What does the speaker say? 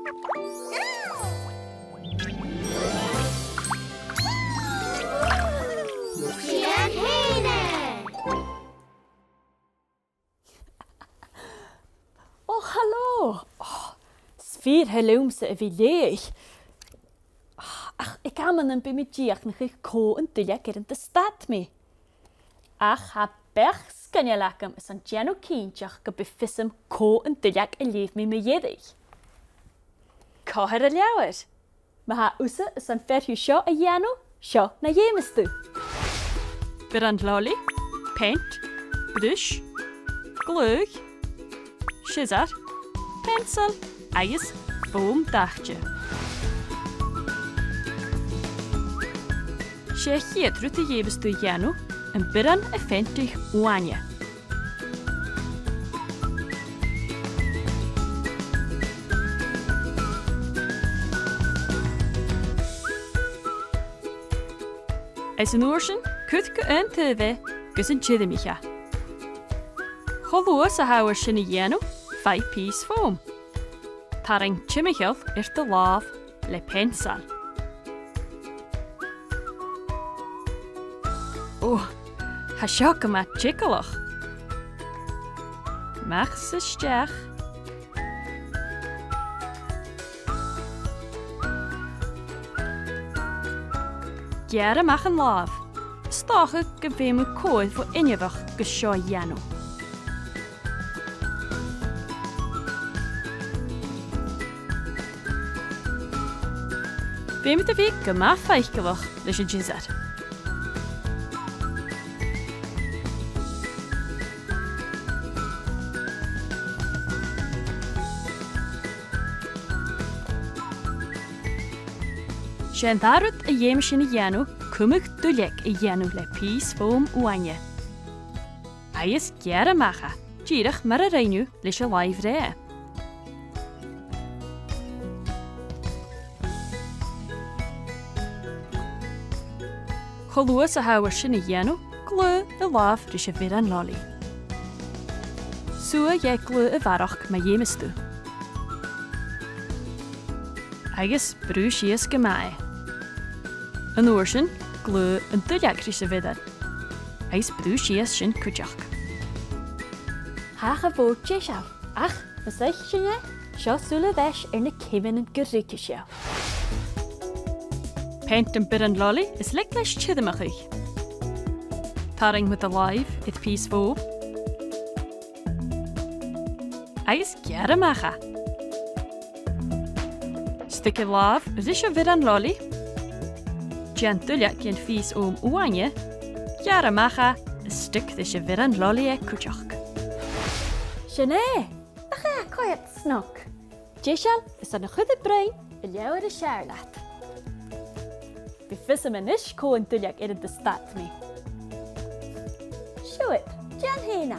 Cian Hene! Oh, hallo. Oh, sfeer helumse a wie leeg. Ach, ik ga me een beetje nog ko en te lekker in de stad mee. Ach, ha bergs kan je lekker is een jano kindje gebefissem ko en te lekker leef me me jedig. Koher de ljouwer. Maar ha usse is een verju show a jano, show na jemes toe. Brand lolly, paint, brush, glue, scissor, pencil, ijs, foam dagje. She hier doet de jemes toe jano en brand een ventig oanje. Als een oorsen kutke en tv gus een chidemicha. Gewoon ze houden shinny jeno 5 piece foam. Taring chimichel de laaf le pencil. Oh, ha shock ma chickelach. Mach ze stach. Gjerne mag een laaf. Stache geef me kooi voor injewig geshow jano. Vem met de week gemaakt feikelig, dus je jizet. Sjen daaruit een jeemsje in jano, kumig dulek een jano le pies foam oanje. Hij is gjerne maga, gierig maar een reinu lisje live ree. Geloe se houwers in jano, glue de laaf risje weer aan lolly. Zo jij glue een varach met jemes toe. Hij is bruisjes gemaai. Een oorsen, glue en tujakrische vidder. Hij is bruisjes zijn kutjak. Hage woordjes jou. Ach, wat zeg je? Zo zullen wij in de kibben en gerichtjes jou. Paint en bid en lolly is lekker chidemachig. Taring met de live, het peaceful. Hij is gjerne maga. Stikke laaf, is je weer een lolly. Gentulja kent vies om oanje. Gjerne maga, een stuk is je weer een lolly e kutjak. Shane, ach ja, quiet snok. Jishal is een goede brein en jou er een Charlotte. We vissen me nish ko en tuljak in de stad mee. Show it, Jan heen.